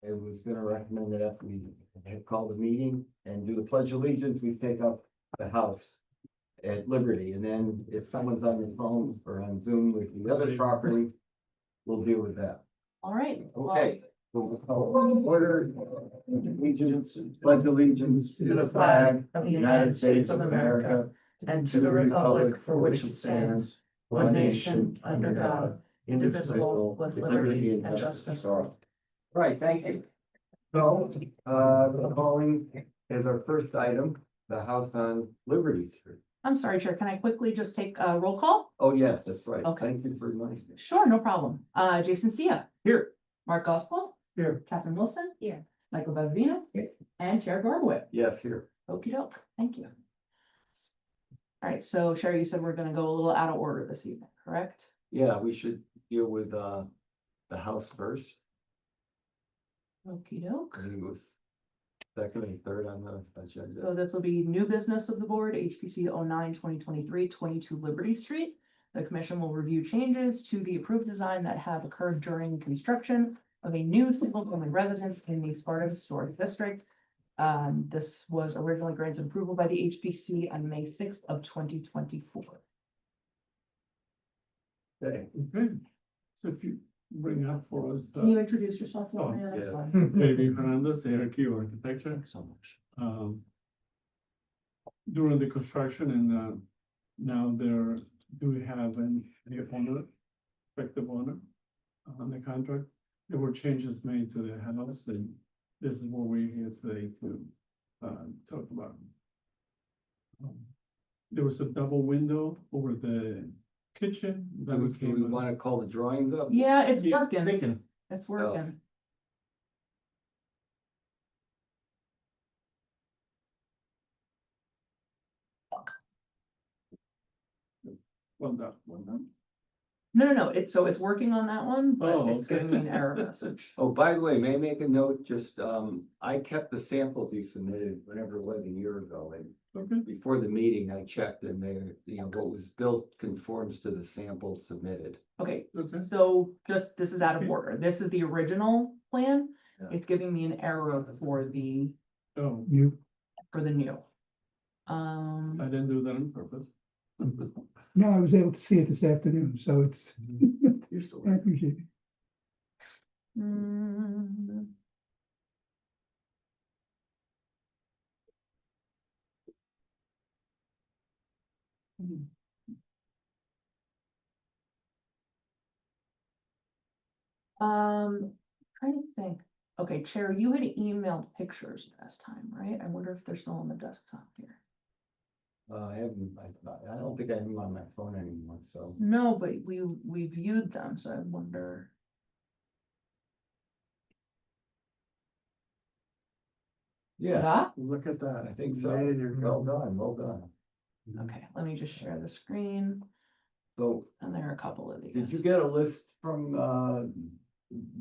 I was gonna recommend that after we had called the meeting and do the pledge of allegiance, we take up the house at Liberty, and then if someone's on the phone or on Zoom with the other property, we'll deal with that. All right. well, Okay. So we'll call order, allegiance, pledge allegiance to the flag of the United States of America and to the republic for which it stands, one nation, under God, indivisible, with liberty and justice for all. Right, thank you. So, calling as our first item, the house on Liberty Street. I'm sorry, Chair, can I quickly just take a roll call? Oh, yes, that's right. Okay. Thank you for reminding me. Sure, no problem. Jason Sia. Here. Mark Gospel. Here. Catherine Wilson. Here. Michael Bavino. Here. And Chair Garbowit. Yes, here. Okey doke, thank you. All right, so Sherry, you said we're gonna go a little out of order this evening, correct? Yeah, we should deal with, the house first. Okey doke. I think it was second and third on the agenda. So this will be new business of the board, HPC 09-2023, 22 Liberty Street. The commission will review changes to the approved design that have occurred during construction of a new single-family residence in the Sparta Historic District. This was originally granted approval by the HPC on May 6th of 2024. Okay. Okay, so if you bring up for us, Can you introduce yourself? Oh, Yeah, that's yeah. fine. David Hernandez, ARQ Architecture. Thanks so much. During the construction and, now there, do we have any owner, effective owner on the contract? There were changes made to the house, and this is what we're here today to, talk about. There was a double window over the kitchen. Do that we became a- want to call the drawings up? Yeah, it's Yeah, working. thinking. It's working. Well done, well done. No, it's working on that one, but Oh, it's okay. giving me an error message. Oh, by the way, may I make a note, just, I kept the samples you submitted whenever it was a year ago, and Okay, before the meeting, I checked and they, what was built conforms to the samples submitted. Okay, okay. so just, this is out of order. This is the original plan. Yeah. It's giving me an error for the Oh, new. I didn't do that on purpose. No, I was able to see it this afternoon, so it's, Used to I work. appreciate it. mm, trying to think. Okay, Chair, you had emailed pictures last time, right? I wonder if they're still on the desktop here. I haven't, I don't think I have them on my phone anymore, so. No, but we viewed them, so I wonder. Yeah, That? look at that. I think so. Well done, well done. Okay, let me just share the screen, So and there are a couple of these. did you get a list from,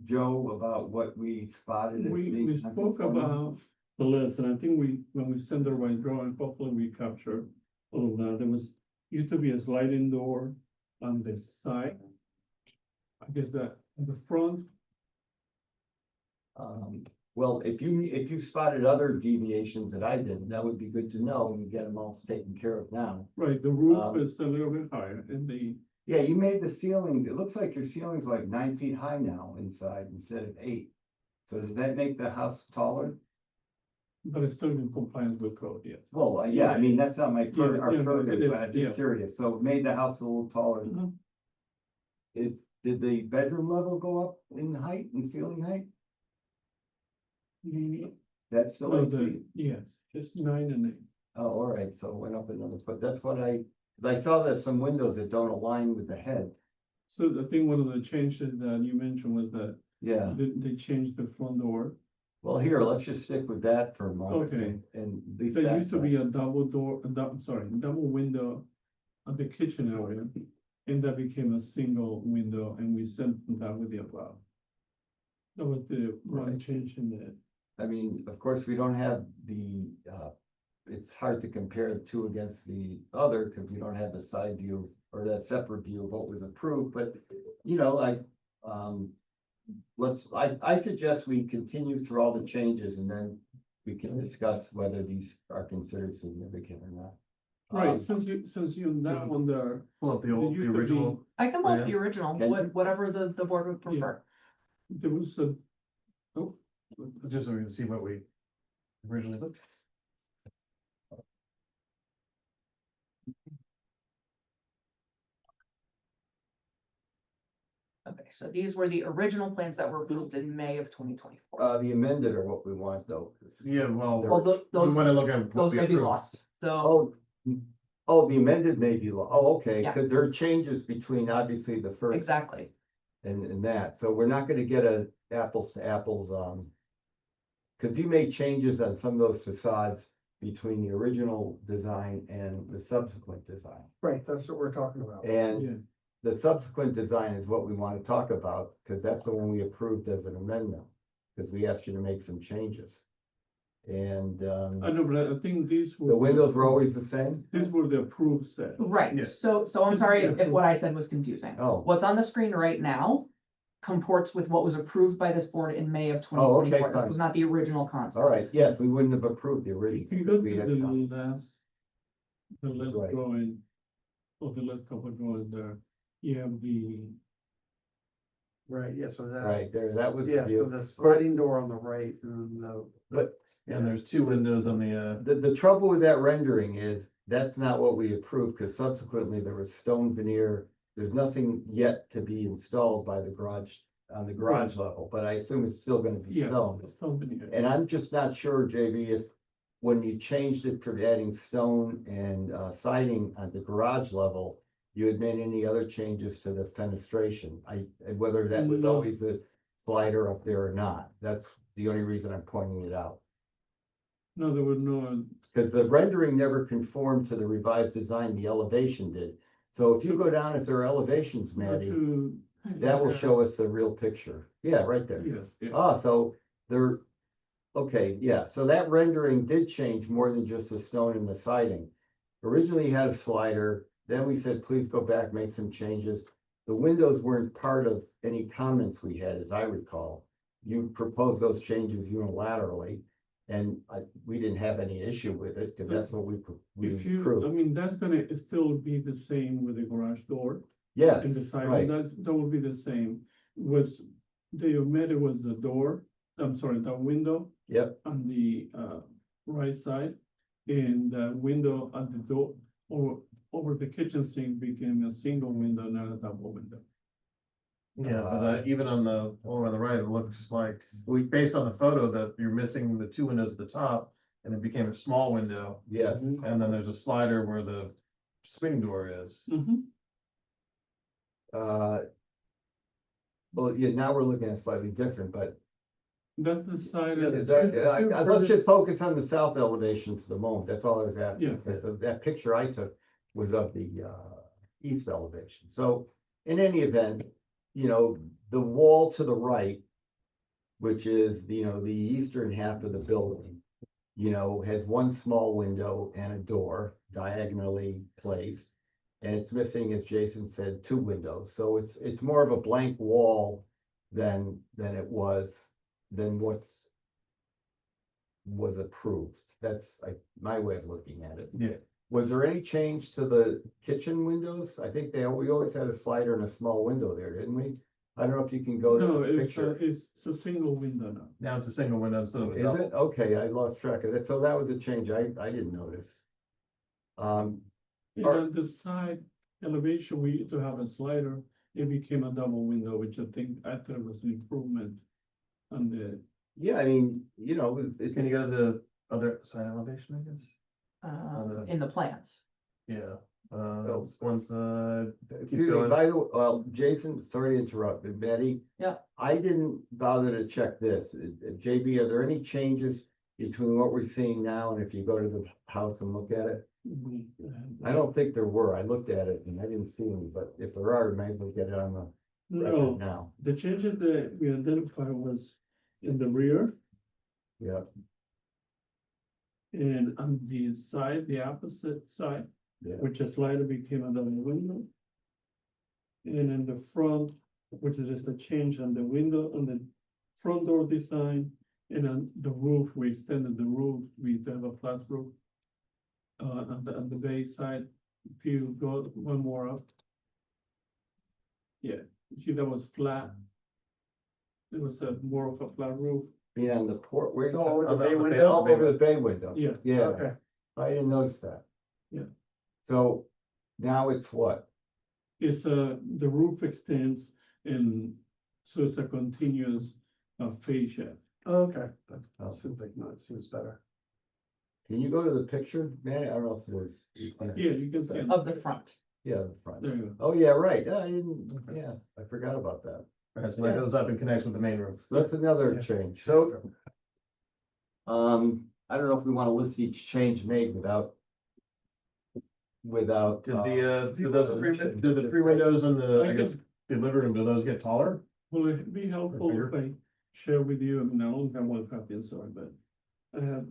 Joe about what we spotted? as We being spoke non-conforming? about the list, and I think when we send the right drawing, hopefully we capture all of that. There used to be a sliding door on the side. I guess that in the front, Well, if you spotted other deviations that I didn't, that would be good to know and get them all taken care of now. right, the roof Um, is a little bit higher and Yeah, you made the ceiling, it looks like your ceiling's like 9 feet high now inside instead of 8. So does that make the house taller? but it's still in compliance with code, yes. Well, yeah, I mean, that's not my, Yeah, our yeah, purview, it is, but I'm yeah. just curious. So it made the house a little taller. Mhm. Did the bedroom level go up in height, in ceiling height? That's still No, 8 feet? yes, just 9 and 8. Oh, all right, so it went up another foot. That's what I saw there's some windows that don't align with the head. So I think one of the changes that you mentioned was that Yeah, they changed the front door. well, here, let's just stick with that for a moment. Okay. And at least There that used to be side. a double door, double window at the kitchen area, and that became a single window, and we sent that with the above. That was the one Right. change in the, I mean, of course, we don't have the, it's hard to compare the two against the other because we don't have the side view or that separate view of what was approved, but, I suggest we continue through all the changes and then we can discuss whether these are considered significant or not. Right, Um, since you're now on the, Pull up the It old, used the to be- original. I can pull up the Yes. original, Can you? whatever the board would Yeah. prefer. there was a, oh, Just so we can see what we originally looked. Okay, so these were the original plans that were approved in May of 2024. The amended are what we want though. Yeah, well, Well, we those, wanna look at. what those we may be approved. lost, so, Oh, oh, the amended may be, okay, Yeah. because there are changes between obviously the first exactly. and that, so we're not gonna get a apples to apples, because you made changes on some of those facades between the original design and the subsequent design. Right, that's what we're talking about. And yeah, the subsequent design is what we want to talk about, because that's the one we approved as an amendment, because we asked you to make some changes. And, I know, but I think these were. the windows were always the same? These were the approved set. Right, Yeah. so I'm sorry if what I said was confusing. Oh, What's on the screen right now comports with what was approved by this board in May of twenty Oh, okay, twenty-four. This fine. was not the original concept. all right, yes, we wouldn't have approved the If original. you go We to had the done- last Right. drawing, or the last couple of drawings there, you have the, Right, yeah, so that, Right, there, that was. yeah, the- so the sliding door on the right and the. But And there's two windows on the, the trouble with that rendering is, that's not what we approved, because subsequently there was stone veneer. There's nothing yet to be installed by the garage, on the garage level, but I assume it's still gonna be yeah, stone. the stone veneer. And I'm just not sure, JB, if when you changed it to adding stone and siding at the garage level, you had made any other changes to the fenestration. Whether that was No. always the slider up there or not. That's the only reason I'm pointing it out. No, there were no, Because the rendering never conformed to the revised design, the elevation did. So if you go down at their elevations, no Maddie, to. that will show us the real picture. Yeah, right there. Yes, yeah. Ah, so there, okay, yeah, so that rendering did change more than just the stone and the siding. Originally you had a slider, then we said, please go back, make some changes. The windows weren't part of any comments we had, as I recall. You proposed those changes unilaterally, and we didn't have any issue with it, because that's what we If you, I approved. mean, that's gonna still be the same with the garage door Yes, and the side, right, that will be the same. Was, the omitted was the door, I'm sorry, the window yep, on the right side. And the window at the door, or over the kitchen sink became a single window, not a double window. yeah, but even on the, over on the right, it looks like, we, based on the photo, that you're missing the two windows at the top. And it became a small window, yes. and then there's a slider where the swing door is. Uh, Well, yeah, now we're looking at slightly different, but That's the side. Yeah, of the- let's just focus on the south elevation for the moment. That's all I was asking. Yeah. Because that picture I took was of the east elevation. So in any event, the wall to the right, which is, the eastern half of the building, has one small window and a door diagonally placed. And it's missing, as Jason said, two windows. So it's more of a blank wall than it was, than was approved. That's like my way of looking at it. Yeah. Was there any change to the kitchen windows? I think we always had a slider and a small window there, didn't we? I don't know if you can go No, to the it's picture. it's a single window now. Now it's a single window instead of a Is double. it? Okay, I lost track of it. So that was a change I didn't notice. And Or- on the side elevation, we used to have a slider, it became a double window, which I thought was an improvement. On the, Yeah, I mean, it's. Can you go to the other side elevation, I guess? In the plans. Yeah, Oh. it's one side. Keep Excuse me, going. by the way, well, Jason, sorry to interrupt, but Betty. Yeah. I didn't bother to check this. JB, are there any changes between what we're seeing now and if you go to the house and look at it? I don't think there were. I looked at it and I didn't see any, but if there are, we might as well get it on the record No, now. the changes that we identified was in the rear Yeah, and on the side, the opposite side, yeah, which a slider became a double window. And in the front, which is just a change on the window, on the front door design. And on the roof, we extended the roof, we have a flat roof. On the bay side, if you go one more up. Yeah, you see that was flat. It was a more of a flat roof. Being on the port, where you Oh, over the Oh, bay the bay- window? Oh, over the bay window. Yeah. Yeah, Okay, I didn't notice that. Yeah. So now it's what? It's the roof extends and so it's a continuous fascia. okay, Oh. that seems like, no, it seems better. Can you go to the picture, man? I don't know if it was. Yeah, you can see it. Of the front. Yeah, the front. There you Oh, yeah, right. Yeah, I didn't, yeah, I forgot about that. Alright, so that goes up and connects with the main roof. That's another Yeah. change. So, I don't know if we want to list each change made without. Did do the three windows and the, I guess, the living room, do those get taller? go. Will it be helpful if I share with you? I mean, I only have one copy, I'm sorry, but I have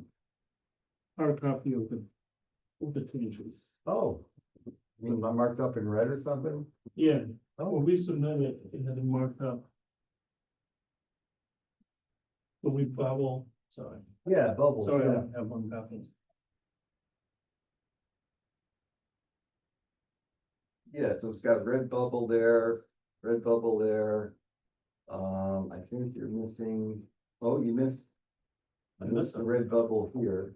hard copy of the changes. Oh, you mean marked up in red or something? Yeah, well, we submitted, it had it marked up. But we bubble, sorry, Yeah, bubble. sorry, I yeah. only have one copy. Yeah, so it's got red bubble there, red bubble there. I think you're missing, oh, you missed. I You missed missed the some. red bubble here.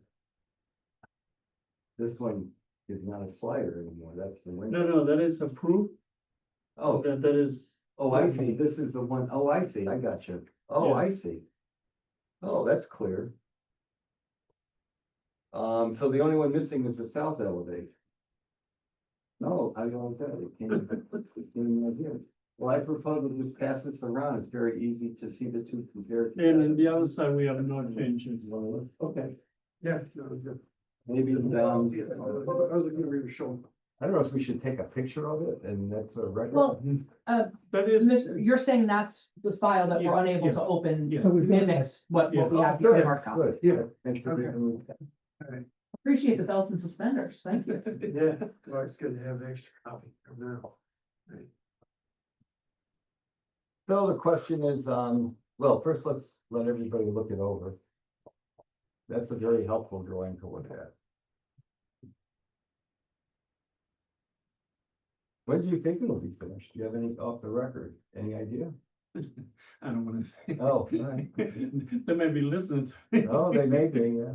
This one is not a slider anymore, that's the window. No, that is approved, Oh, that is. oh, I see, this is the one. Oh, I see, I got you. Oh, Yeah. I see. Oh, that's clear. So the only one missing is the south elevation. No, I don't get it. It came right here. Well, I propose to just pass this around. It's very easy to see the two compared. And on the other side, we have no changes. Okay, yeah, no, good. maybe, I was looking where you were showing. I don't know if we should take a picture of it and that's a record. Well, That is. You're saying that's the file that we're Yeah, unable yeah. to open, Yeah. So we've got mimics what Yeah. we have Good, here marked on. good. Yeah. Thanks for Okay. giving me- Appreciate the belts and suspenders, thank you. Yeah, well, it's good to have the extra copy from now. So the question is, well, first let's let everybody look it over. That's a very helpful drawing to look at. When do you think it'll be finished? Do you have any off the record? Any idea? I don't wanna say. Oh, all right. They may be listening to me. Oh, they may be, yeah.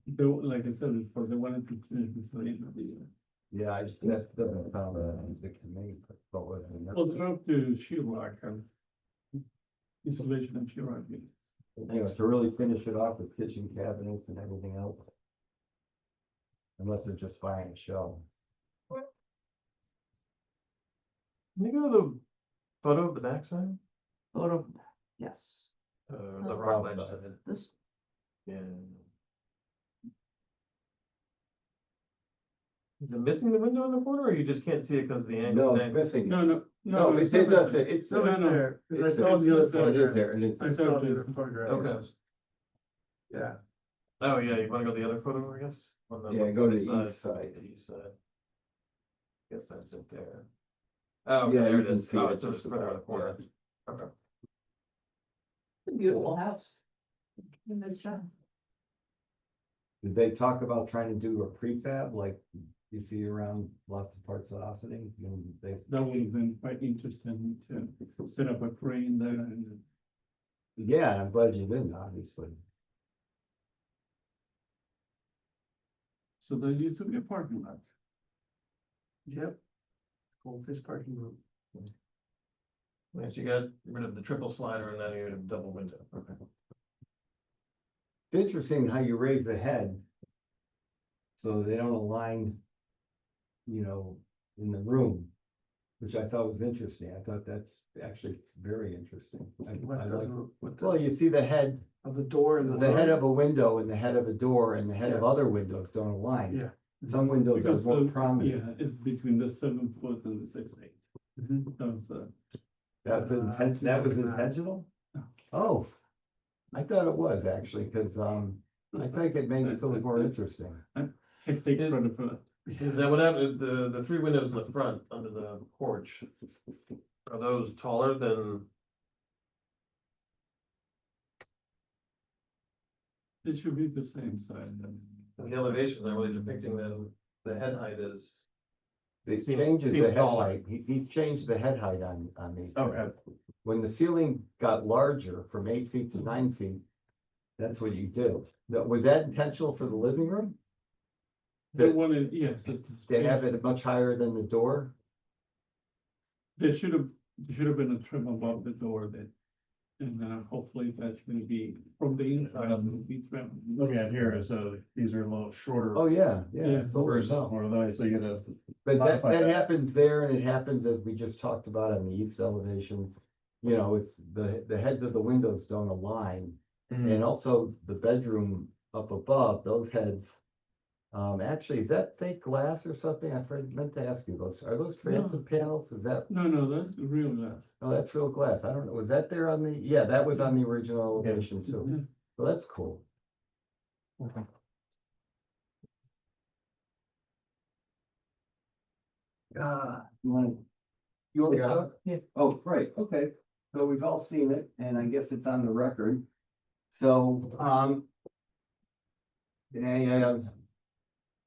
Though, like I said before, they wanted to finish before the end of the year. Yeah, I just, that doesn't sound music to me, but what. Well, they're up to sheetrock and installation of sheetrock. You know, to really finish it off with kitchen cabinets and everything else. Unless they're just buying a shell. Can you go to the photo of the backside? Photo, yes, The rock ledge of it. this, Yeah. Is it missing the window in the corner, or you just can't see it because of the angle? No, it's missing. No, No, it's it not does, missing. it's. No, no, no. Because I It's saw the other there. It is photograph. there, it is I there. saw the other photograph. Okay. Yeah, Oh, yeah, you wanna go the other photo, I guess? On the Yeah, go to left the side, east side. The east side. Guess that's it there. Oh, okay, Yeah, there you it can is. see Oh, it it's just just further in the about, corner. Okay. it's a beautiful house. Nice job. Did they talk about trying to do a prefab like you see around lots of parts of Ossining? And they, That would have been quite interesting to set up a crane there and yeah, I'm glad you didn't, obviously. so there used to be a parking lot. yep. Goldfish parking room. Yes, you got rid of the triple slider and then you had a double window. Okay. It's interesting how you raise the head. So they don't align, you know, in the room, which I thought was interesting. I thought that's actually very interesting. I What like, doesn't, what well, the, you see the head, of the door and the head of a window and the head of a door and the head of Yeah. other windows don't align. Yeah. Some windows are Because more the, prominent. yeah, it's between the 7 foot and the 6'8". Mhm. That was, That was that was Nah. intentional? No. Oh, I thought it was actually, because, I think it made it so much more interesting. I take credit for that. Is that what happened, the three windows in the front under the porch? Are those taller than, It should be the same size. the elevations are really depicting that the head height is? It Seems- changes the seems head taller. height. He's changed the head height on these. Okay. When the ceiling got larger from 8 feet to 9 feet, that's what you do. Was that intentional for the living room? The one is, yes, To have it much higher than the door? there should have been a trim above the door that, and hopefully that's gonna be from the inside, it'll be trimmed. Looking at here is, these are a little shorter. Oh, yeah, yeah. Yeah. it's over Versus now. one of those, so you gotta. But that, modify that that. happens there and it happens as we just talked about on the east elevation. You know, it's the heads of the windows don't align. And also the bedroom up above, those heads. Actually, is that fake glass or something? meant to ask you those. Are those transit panels? Is that, No, that's real glass. oh, that's real glass. I don't know. Was that there on the, yeah, that was on the original elevation too. Yeah. Well, that's cool. You want to? You want to Yeah. talk? Yeah. Oh, right, okay. So we've all seen it and I guess it's on the record. So,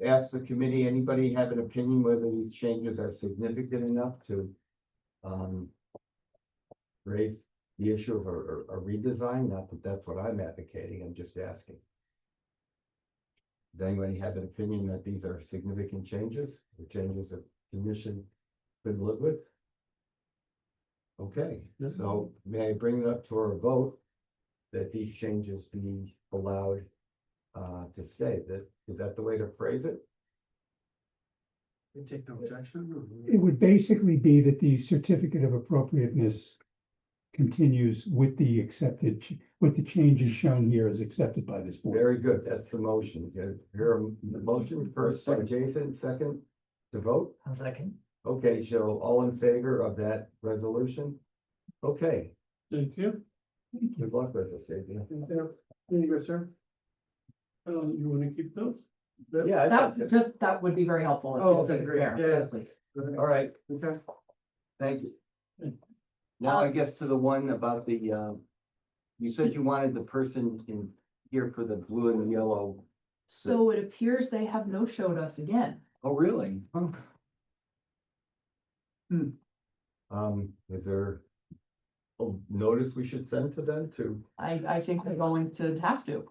ask the committee, anybody have an opinion whether these changes are significant enough to, raise the issue of a redesign? Not that that's what I'm advocating, I'm just asking. Does anybody have an opinion that these are significant changes, or changes that commission could live with? Okay, so may I bring it up to our vote that these changes be allowed to stay? Is that the way to phrase it? You take no objection? It would basically be that the certificate of appropriateness continues with the with the changes shown here as accepted by this board. Very good, that's the motion. Here, the motion first by Jason, second to vote? Second. Okay, so all in favor of that resolution? Okay, Thank you. good luck with this, Adrian. There you go, sir. You wanna keep those? Yeah, That would be very helpful. if Oh, you okay, take it great. there. Yeah. Yes, please. all right, Okay. thank you. Now I guess to the one about the, you said you wanted the person in here for the blue and the yellow. So it appears they have no showed us again. Oh, really? Is there a notice we should send to them to? I think they're going to have to.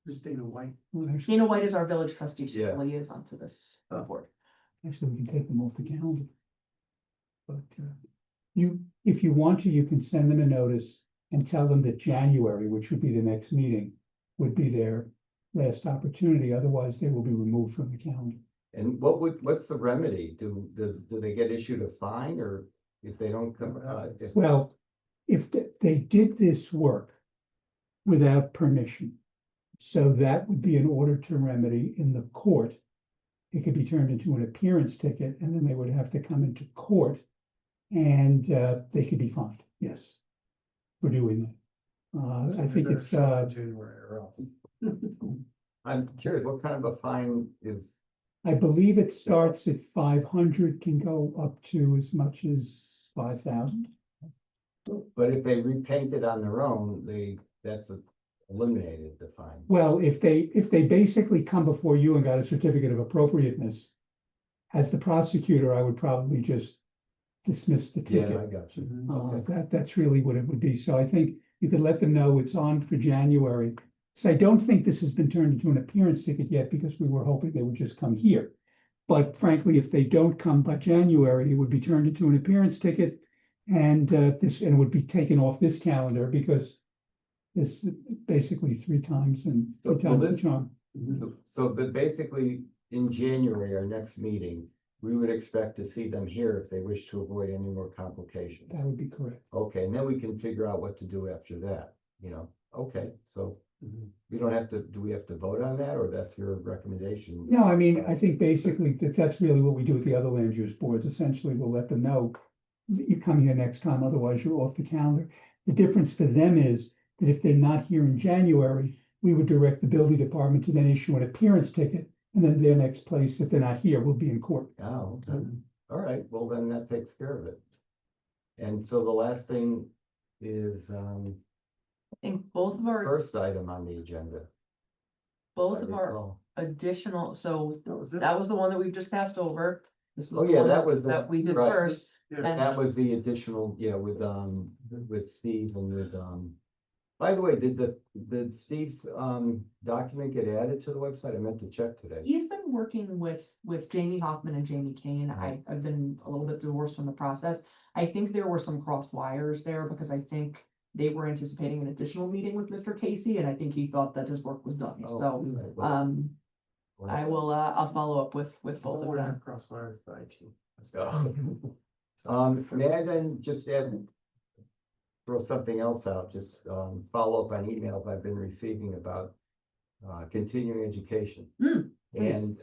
Christina White. Well, actually, Dana White is our village trustee, she's Yeah. the liaison to this board. we can take them off the calendar. But if you want to, you can send them a notice and tell them that January, which would be the next meeting, would be their last opportunity. Otherwise, they will be removed from the calendar. And what's the remedy? Do they get issued a fine or if they don't come? Well, if they did this work without permission, so that would be an order to remedy in the court. It could be turned into an appearance ticket, and then they would have to come into court, and they could be fined. Yes, for doing that. I think it's January or else. I'm curious, what kind of a fine is, I believe it starts at 500, can go up to as much as 5,000. but if they repaint it on their own, that's eliminated the fine. Well, if they basically come before you and got a certificate of appropriateness, as the prosecutor, I would probably just dismiss the Yeah, I ticket. got you. That's really what it would be. So I think you could let them know it's on for January. So I don't think this has been turned into an appearance ticket yet because we were hoping they would just come here. But frankly, if they don't come by January, it would be turned into an appearance ticket. And it would be taken off this calendar because it's basically 3 times and So 3 times the this- charm. So, but basically, in January, our next meeting, we would expect to see them here if they wish to avoid any more complications. That would be correct. Okay, and then we can figure out what to do after that, okay, so we don't have to, do we have to vote on that, or that's your recommendation? No, I mean, I think basically that's really what we do with the other land use boards. Essentially, we'll let them know that you come here next time, otherwise you're off the calendar. The difference for them is that if they're not here in January, we would direct the building department to then issue an appearance ticket And then their next place, if they're not here, will be in court. Oh, okay. All right, well, then that takes care of it. And so the last thing is, I think both of our, first item on the agenda. both I of our recall. additional, so That was it. that was the one that we've just passed over. This was Oh, the yeah, one that was the- that we did right. first. Yeah. And That was the additional, yeah, with Steve and with, by the way, did Steve's, document get added to the website? I meant to check today. he's been working with Jamie Hoffman and Jamie Kane. I've been a little bit divorced from the process. I think there were some crossed wires there because I think they were anticipating an additional meeting with Mr. Casey, and I think he thought that his work was done. Oh, So, right, well, I will, I'll follow up with both of We're them. not crosswires by IT. May I then just add, throw something else out, just, follow up on emails I've been receiving about, continuing education. Please. And,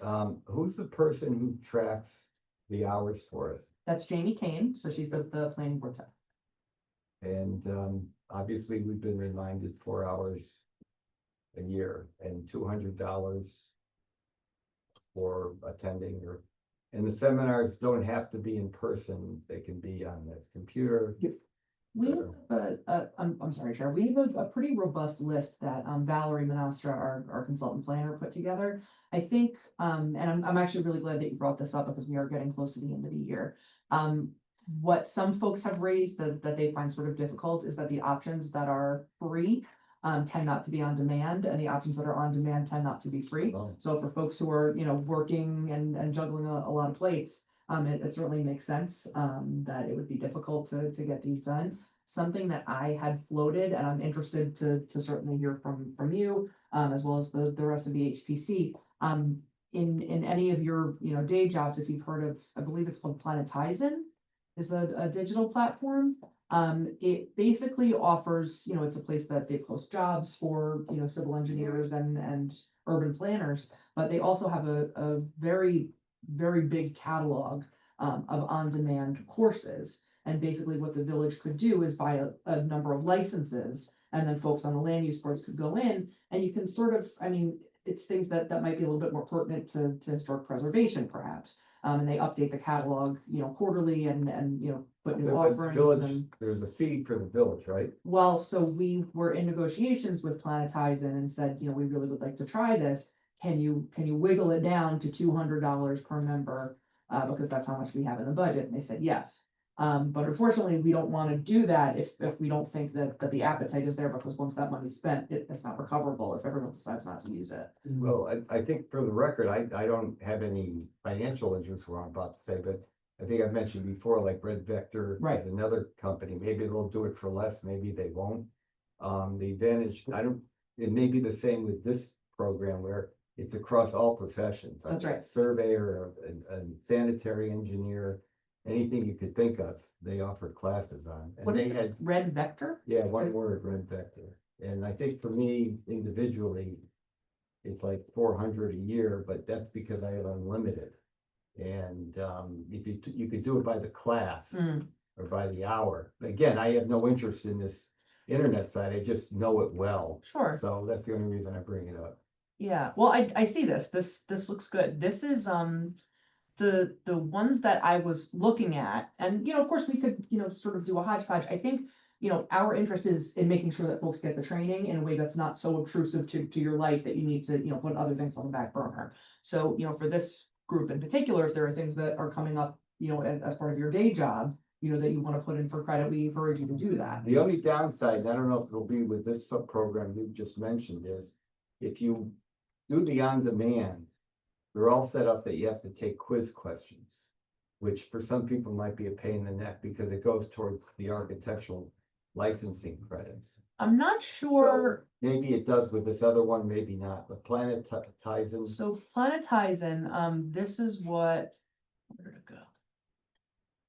who's the person who tracks the hours for us? That's Jamie Kane, so she's the planning board side. And, obviously, we've been reminded 4 hours a year and $200 for attending and the seminars don't have to be in person, they can be on the computer. We So- have I'm sorry, Chair, we have a pretty robust list that Valerie Monastra, our consultant planner, put together. I think, and I'm actually really glad that you brought this up because we are getting close to the end of the year. What some folks have raised that they find sort of difficult is that the options that are free tend not to be on demand, and the options that are on demand tend not to be free. Oh. So for folks who are, working and juggling a lot of plates, it certainly makes sense, that it would be difficult to get these done. Something that I had floated, and I'm interested to certainly hear from you, as well as the rest of the HPC. In any of your, day jobs, if you've heard of, I believe it's called Planetizen, is a digital platform. It basically offers, it's a place that they post jobs for, civil engineers and urban planners, but they also have a very, very big catalog of on-demand courses. And basically what the village could do is buy a number of licenses, and then folks on the land use boards could go in, and you can sort of, it's things that might be a little bit more pertinent to historic preservation perhaps. And they update the catalog, quarterly and, put new So the offerings village, and. there's a fee for the village, right? Well, so we were in negotiations with Planetizen and said, we really would like to try this. Can you wiggle it down to $200 per member? Because that's how much we have in the budget. And they said yes. But unfortunately, we don't want to do that if we don't think that the appetite is there, because once that money's spent, it's not recoverable if everyone decides not to use it. Well, I think for the record, I don't have any financial interest what I'm about to say, but I think I've mentioned before, like Red Vector Right. is another company. Maybe they'll do it for less, maybe they won't. The advantage, it may be the same with this program where it's across all professions. That's right. Surveyor, a sanitary engineer, anything you could think of, they offer classes on. And What is they it? had, Red Vector? yeah, one word, Red Vector. And I think for me individually, it's like 400 a year, but that's because I have unlimited. And if you could do it by the class or by the hour. Again, I have no interest in this internet side. I just know it well. Sure. So that's the only reason I bring it up. Yeah, well, I see this looks good. This is, the ones that I was looking at, and, of course, we could, sort of do a hodgepodge. I think, our interest is in making sure that folks get the training in a way that's not so obtrusive to your life that you need to, put other things on the back burner. So, for this group in particular, if there are things that are coming up, as part of your day job, that you want to put in for credit, we encourage you to do that. The only downside, and I don't know if it'll be with this sub-program you just mentioned, is if you do the on-demand, they're all set up that you have to take quiz questions, which for some people might be a pain in the neck because it goes towards the architectural licensing credits. I'm not sure. Maybe it does with this other one, maybe not, but Planetizen. So Planetizen, this is what, where did it go?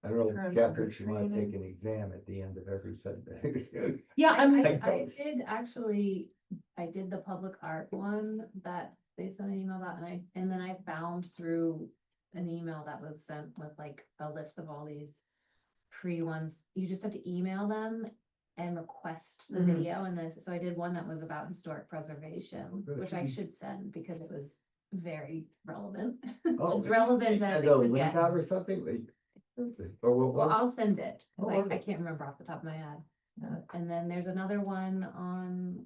I don't know, Current Catherine, if you want to training. take an exam at the end of every setback. Yeah, I mean, I did actually, I did the public art one that they sent an email about, and then I found through an email that was sent with like a list of all these free ones. You just have to email them and request the Mhm. video, and this, so I did one that was about historic preservation, Good. which I should send because it was very relevant. Oh, As relevant as Send it a could link get. out or something? Or what? Well, I'll send it, 'cause Oh, I okay. can't remember off the top of my head. And then there's another one on,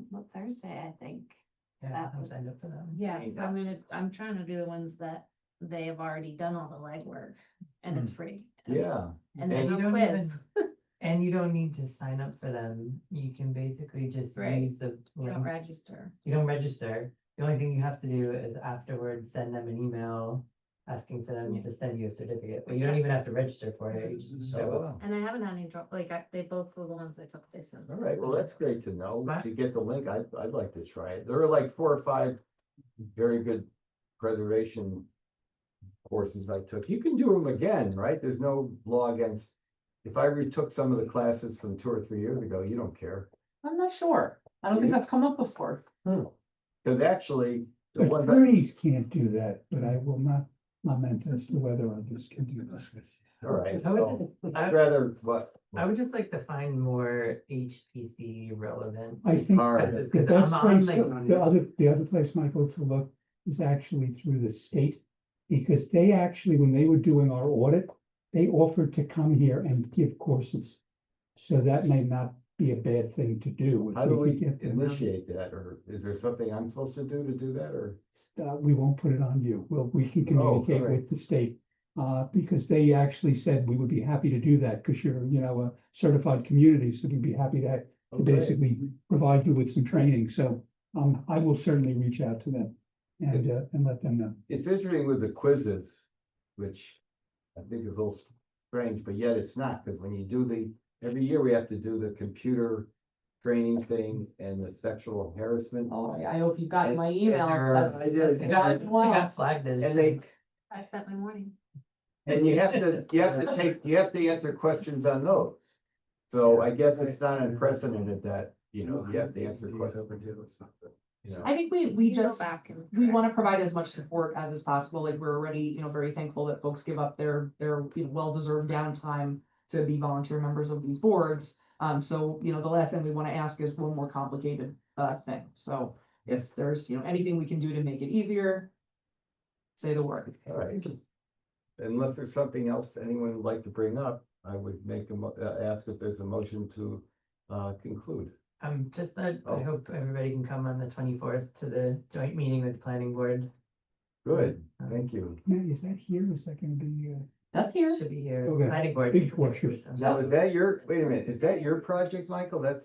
what, Thursday, I think. Yeah, I'm signed up for that. Yeah, so I'm trying to do the ones that they have already done all the legwork, and it's free. Yeah, And And then you a don't quiz. And you don't need to sign up for them. You can basically just Right. use the You don't link. register. You don't register. The only thing you have to do is afterwards send them an email asking for them to send you a certificate, but you don't even have to register for it. You just oh, show up. wow. And I haven't had any trouble, like, they both were the ones I took this in. All right, well, that's great to know. Right. To get the link, I'd like to try it. There are like 4 or 5 very good preservation courses I took. You can do them again, right? There's no law against. If I retook some of the classes from 2 or 3 years ago, you don't care. I'm not sure. I don't think that's come up before. Because actually, the one that, Attorneys can't do that, but I will not lament as to whether others can do that. all right, I would so just- I'd rather, what? I would just like to find more HPC relevant. I think Hard. the Because best I'm place, like- the other place, Michael, to look is actually through the state. Because they actually, when they were doing our audit, they offered to come here and give courses. So that may not be a bad thing to do. if How do could we get them. initiate that? Or is there something I'm supposed to do that, or? We won't put it on you. We can Oh, communicate all right. with the state. Because they actually said we would be happy to do that, because you're, a certified community, so we'd be happy to Okay. basically provide you with some training. So, I will certainly reach out to them and let them know. It's interesting with the quizzes, which I think is a little strange, but yet it's not, because when you do every year we have to do the computer training thing and the sexual harassment. Oh, I hope you've gotten my And email. there are- That's- I did. that's I got as well. got flagged as. And they, I spent my morning. and you have to answer questions on those. So I guess it's not unprecedented that, you have to answer questions, I think we Go just, back and. we want to provide as much support as is possible. Like, we're already, very thankful that folks give up their, well-deserved downtime to be volunteer members of these boards. So, the last thing we want to ask is one more complicated, thing. So if there's, anything we can do to make it easier, say the word. all right. Unless there's something else anyone would like to bring up, I would ask if there's a motion to, conclude. Just that Oh. I hope everybody can come on the 24th to the joint meeting with the planning board. Good, thank you. Matt, is that here? Is that gonna be, That's here. Should be here. Okay. Planning board. Big portion. Now, is that wait a minute, is that your project, Michael?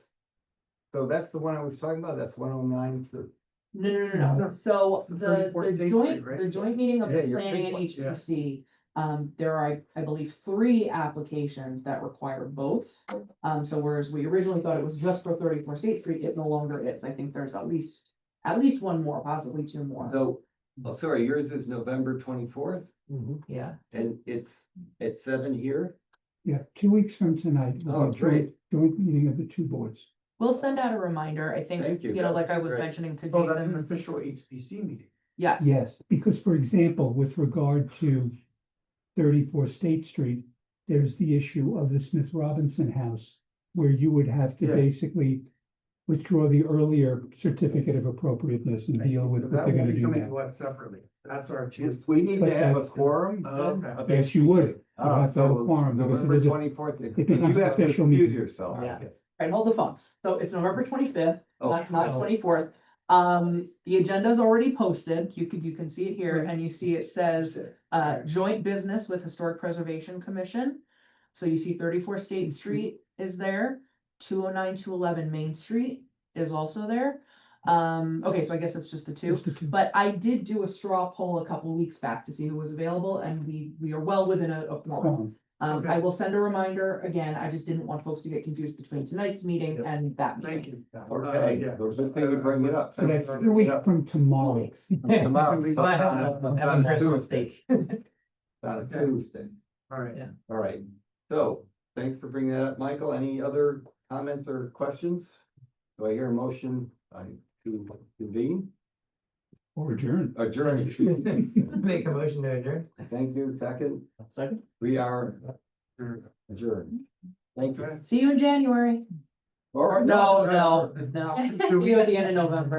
So that's the one I was talking about? That's 109 to. No. So the 34th State joint, Street, right? the joint meeting of Yeah, the your planning big and one, yeah. HPC, there are, I believe, 3 applications that require both. So whereas we originally thought it was just for 34 State Street, it no longer is. I think there's at least one more, possibly 2 more. So, oh, sorry, yours is November 24th, Yeah. and it's at 7 here? yeah, 2 weeks from tonight, Oh, will be a joint meeting of the 2 boards. We'll send out a reminder. I think, Thank you. like I That would was be great. mentioning to Oh, that's an Jason. official HPC meeting. Yes. Yes, because for example, with regard to 34 State Street, there's the issue of the Smith Robinson House, where you would have to Yeah. basically withdraw the earlier certificate of appropriateness and deal with what That they're will gonna be do coming now. to us separately. That's our chance. We need But to have a that's- quorum? Oh, then, okay. of Yes, you would. HPC? You have to have a So quorum because it November is a- 24th, it and becomes you a have to special excuse meeting. yourself, I Yeah. guess. Right, hold the phone. So it's November 25th, Oh, not no. 24th. The agenda is already posted. You can see it here, and you see it says, joint business with Historic Preservation Commission. So you see 34 State Street is there, 209, 211 Main Street is also there. Okay, so I guess it's just the 2. Just the 2. But I did do a straw poll a couple weeks back to see who was available, and we are well within a quorum. Quorum. Okay. I will send a reminder again. I just didn't want folks to get confused between tonight's meeting Yep. and that Thank meeting. you. Okay, Yeah. there's a thing to bring it up. So that's 2 weeks from tomorrow. Tomorrow. So I have a personal stake. Not a Tuesday. All right. All right, so thanks for bringing that up, Michael. Any other comments or questions? Do I hear a motion to convene? Or adjourn. Adjourn. excuse me. Make a motion to adjourn. Thank you, second. Second. We are adjourned. Thank you. See you in January. Or no. See you at the end of November.